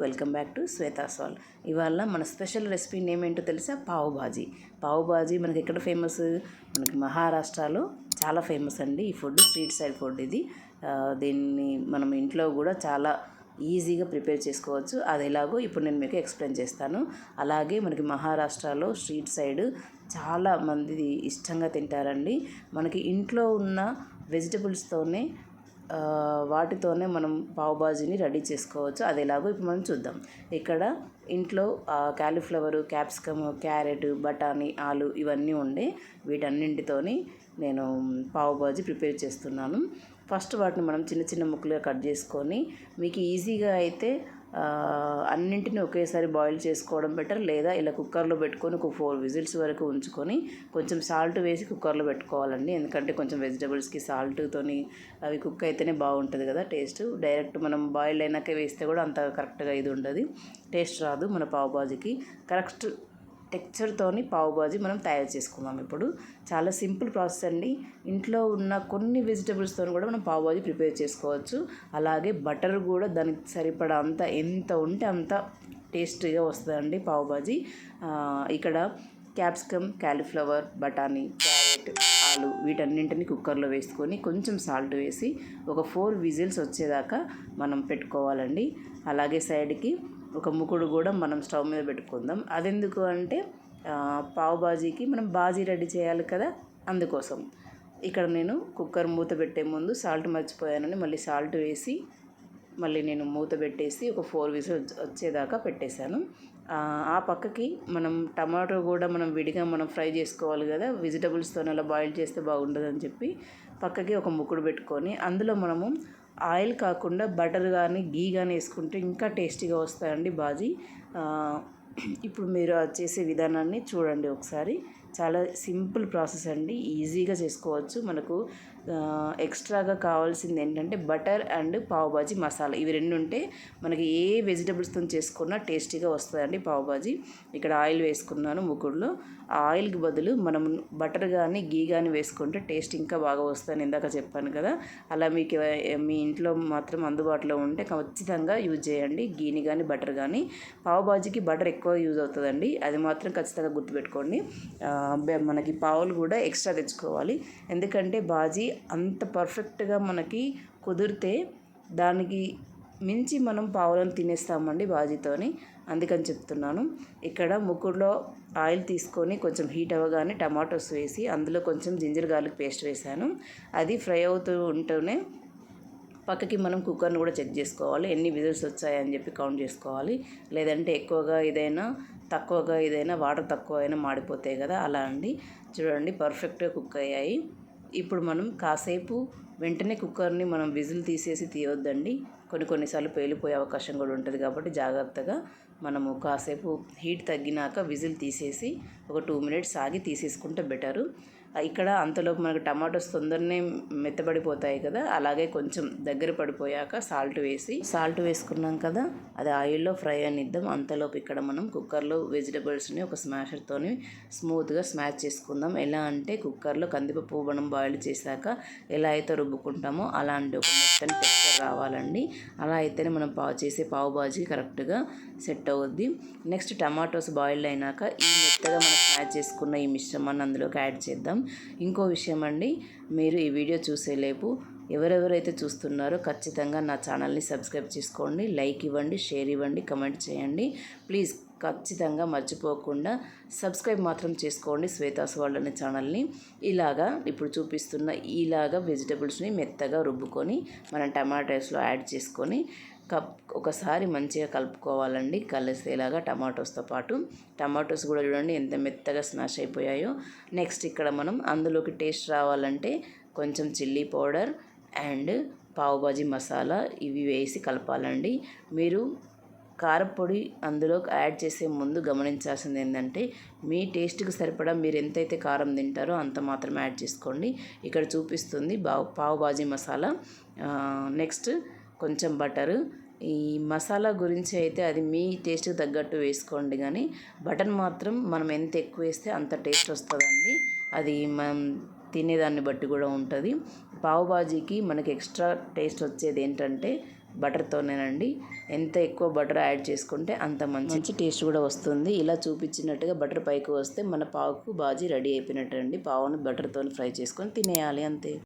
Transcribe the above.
Welcome back to శ్వేతాస్వాల్. ఇవాళ మన special recipe name ఏంటో తెలుసా? పావ్ బాజీ. పావ్ బాజీ మనకి ఎక్కడ ఫేమస్? మనకి మహారాష్ట్రలో చాలా ఫేమస్ అండి. ఈ ఫుడ్ స్ట్రీట్ సైడ్ ఫుడ్ ఇది. దీన్ని మనం ఇంట్లో కూడా చాలా ఈజీగా ప్రిపేర్ చేసుకోవచ్చు. అది ఎలాగో ఇప్పుడు నేను మీకు ఎక్స్ప్లెయిన్ చేస్తాను. అలాగే మనకి మహారాష్ట్రలో స్ట్రీట్ సైడ్ చాలా మంది ఇష్టంగా తింటారండి. మనకి ఇంట్లో ఉన్న వెజిటబుల్స్తోనే వాటితోనే మనం పావ్ బాజీని రెడీ చేసుకోవచ్చు. అది ఎలాగో ఇప్పుడు మనం చూద్దాం. ఇక్కడ ఇంట్లో క్యాలీఫ్లవరు, క్యాప్సికమ్, క్యారెట్, బఠానీ, ఆలు ఇవన్నీ ఉండే వీటన్నింటితోని నేను పావ్ బాజీ ప్రిపేర్ చేస్తున్నాను. ఫస్ట్ వాటిని మనం చిన్న చిన్న ముక్కలుగా కట్ చేసుకొని, మీకు ఈజీగా అయితే అన్నింటినీ ఒకేసారి బాయిల్ చేసుకోవడం బెటర్. లేదా ఇలా కుక్కర్లో పెట్టుకొని ఒక 4 విజిల్స్ వరకు ఉంచుకొని కొంచెం సాల్ట్ వేసి కుక్కర్లో పెట్టుకోవాలండి. ఎందుకంటే కొంచెం వెజిటబుల్స్కి సాల్ట్తోని అవి కుక్ అయితేనే బాగుంటుంది కదా టేస్ట్. డైరెక్ట్ మనం బాయిల్ అయినాక వేస్తే కూడా అంత కరెక్ట్గా ఇది ఉండదు, టేస్ట్ రాదు మన పావ్ బాజీకి. కరెక్ట్ టెక్స్చర్తోని పావ్ బాజీ మనం తయారు చేసుకుందాం. ఇప్పుడు చాలా సింపుల్ ప్రాసెస్ అండి. ఇంట్లో ఉన్న కొన్ని వెజిటబుల్స్తో కూడా మనం పావ్ బాజీ ప్రిపేర్ చేసుకోవచ్చు. అలాగే బటర్ కూడా దానికి సరిపడా అంత ఎంత ఉంటే అంత టేస్టీగా వస్తుందండి పావ్ బాజీ. ఇక్కడ క్యాప్సికమ్, క్యాలీఫ్లవర్, బఠానీ, క్యారెట్, ఆలు వీటన్నింటిని కుక్కర్లో వేసుకొని కొంచెం సాల్ట్ వేసి ఒక 4 విజిల్స్ వచ్చేదాకా మనం పెట్టుకోవాలండి. అలాగే సైడ్కి ఒక ముకుడు కూడా మనం స్టవ్ మీద పెట్టుకుందాం. అదెందుకు అంటే పావ్ బాజీకి మనం బాజీ రెడీ చేయాలి కదా, అందుకోసం. ఇక్కడ నేను కుక్కర్ మూత పెట్టే ముందు సాల్ట్ మర్చిపోయానని మళ్ళీ సాల్ట్ వేసి మళ్ళీ నేను మూత పెట్టేసి ఒక 4 విజిల్స్ వచ్చేదాకా పెట్టేశాను. ఆ పక్కకి మనం టమాటో కూడా మనం విడిగా మనం ఫ్రై చేసుకోవాలి కదా, వెజిటబుల్స్తో అలా బాయిల్ చేస్తే బాగుంటుందని చెప్పి పక్కకి ఒక ముకుడు పెట్టుకొని అందులో మనము ఆయిల్ కాకుండా బటర్ కానీ గీ కానీ వేసుకుంటే ఇంకా టేస్టీగా వస్తాయండి బాజీ. ఇప్పుడు మీరు చేసే విధానాన్ని చూడండి ఒకసారి. చాలా సింపుల్ ప్రాసెస్ అండి, ఈజీగా చేసుకోవచ్చు. మనకు ఎక్స్ట్రాగా కావాల్సింది ఏంటంటే బటర్ అండ్ పావ్ బాజీ మసాలా. ఇవి 2 ఉంటే మనకి ఏ వెజిటబుల్స్తో చేసుకున్నా టేస్టీగా వస్తుందండి పావ్ బాజీ. ఇక్కడ ఆయిల్ వేసుకున్నాను ముకుడులో. ఆ ఆయిల్కి బదులు మనం బటర్ కానీ గీ కానీ వేసుకుంటే టేస్ట్ ఇంకా బాగా వస్తుందని ఇందాక చెప్పాను కదా. అలా మీకు మీ ఇంట్లో మాత్రం అందుబాటులో ఉంటే ఖచ్చితంగా యూజ్ చేయండి, గీని కానీ బటర్ కానీ. పావ్ బాజీకి బటర్ ఎక్కువ యూజ్ అవుతుందండి, అది మాత్రం ఖచ్చితంగా గుర్తుపెట్టుకోండి. మనకి పావులు కూడా ఎక్స్ట్రా తెచ్చుకోవాలి, ఎందుకంటే బాజీ అంత పర్ఫెక్ట్గా మనకి కుదిరితే దానికి మించి మనం పావులను తినేస్తామండి బాజీతోని, అందుకని చెప్తున్నాను. ఇక్కడ ముక్కుడులో ఆయిల్ తీసుకొని కొంచెం హీట్ అవ్వగానే టమాటోస్ వేసి అందులో కొంచెం జింజర్ గార్లిక్ పేస్ట్ వేసాను. అది ఫ్రై అవుతూ ఉంటూనే పక్కకి మనం కుక్కర్ని కూడా చెక్ చేసుకోవాలి, ఎన్ని విజిల్స్ వచ్చాయని చెప్పి కౌంట్ చేసుకోవాలి. లేదంటే తక్కువగా ఇదైనా వాటర్ తక్కువ అయినా మాడిపోతాయి కదా, అలా అండి. చూడండి పర్ఫెక్ట్గా కుక్ అయ్యాయి. ఇప్పుడు మనం కాసేపు వెంటనే కుక్కర్ని మనం విజిల్ తీసేసి తీయొద్దండి, కొన్నిసార్లు పేలిపోయే అవకాశం కూడా ఉంటుంది. కాబట్టి జాగ్రత్తగా మనము కాసేపు హీట్ తగ్గినాక విజిల్ తీసేసి ఒక 2 మినిట్స్ ఆగి తీసేసుకుంటే బెటరు. ఇక్కడ అంతలోపు మనకు టమాటోస్ తొందరనే మెత్తబడిపోతాయి కదా, అలాగే కొంచెం దగ్గర పడిపోయాక సాల్ట్ వేసుకున్నాం కదా, అది ఆయిల్లో ఫ్రై అనిద్దాం. అంతలోపు ఇక్కడ మనం కుక్కర్లో వెజిటబుల్స్ని ఒక స్మాషర్తోని స్మూత్గా స్మాష్ చేసుకుందాం. ఎలా అంటే కుక్కర్లో కందిపప్పు మనం బాయిల్ చేశాక ఎలా అయితే రుబ్బుకుంటామో అలాంటి ఒక మెత్తని టెక్స్చర్ రావాలండి. అలా అయితేనే మనం చేసే పావ్ బాజీ కరెక్ట్గా సెట్ అవుద్ది. నెక్స్ట్ టమాటోస్ బాయిల్డ్ అయినాక ఈ మెత్తగా మనం స్మాష్ చేసుకున్న ఈ మిశ్రమాన్ని అందులోకి యాడ్ చేద్దాం. ఇంకో విషయం అండి, మీరు ఈ వీడియో చూసేలేపు ఎవరెవరైతే చూస్తున్నారో ఖచ్చితంగా నా ఛానల్ని సబ్స్క్రైబ్ చేసుకోండి, లైక్ ఇవ్వండి, షేర్ ఇవ్వండి, కమెంట్ చేయండి. ప్లీజ్ ఖచ్చితంగా మర్చిపోకుండా సబ్స్క్రైబ్ మాత్రం చేసుకోండి శ్వేతాస్ వరల్డ్ అనే ఛానల్ని. ఇప్పుడు చూపిస్తున్న ఇలాగా వెజిటబుల్స్ని మెత్తగా రుబ్బుకొని మనం టమాటోస్లో యాడ్ చేసుకొని ఒకసారి మంచిగా కలుపుకోవాలండి, కలిసేలాగా టమాటోస్తో పాటు. టమాటోస్ కూడా చూడండి ఎంత మెత్తగా స్మాష్ అయిపోయాయో. నెక్స్ట్ ఇక్కడ మనం అందులోకి టేస్ట్ రావాలంటే కొంచెం chilli powder and pav bhaji masala ఇవి వేసి కలపాలండి. మీరు కారపొడి అందులో యాడ్ చేసే ముందు గమనించాల్సింది ఏంటంటే మీ టేస్ట్కి సరిపడా మీరు ఎంతైతే కారం తింటారో అంత మాత్రమే యాడ్ చేసుకోండి. ఇక్కడ చూపిస్తుంది పావ్ బాజీ మసాలా. నెక్స్ట్ కొంచెం బటరు. ఈ మసాలా గురించి అయితే అది మీ టేస్ట్కి తగ్గట్టు వేసుకోండి, కానీ బటర్ మాత్రం మనం ఎంత ఎక్కువ వేస్తే అంత టేస్ట్ వస్తుందండి. అది మనం తినేదాన్ని బట్టి కూడా ఉంటుంది. పావ్ బాజీకి మనకి ఎక్స్ట్రా టేస్ట్ వచ్చేది ఏంటంటే బటర్తోనేనండి. ఎంత ఎక్కువ బటర్ యాడ్ చేసుకుంటే అంత మంచి టేస్ట్ కూడా వస్తుంది. ఇలా చూపించినట్టుగా బటర్ పైకి వస్తే మన పావుకు బాజీ రెడీ అయిపోయినట్టు అండి. పావును బటర్తో ఫ్రై చేసుకొని తినేయాలి అంతే.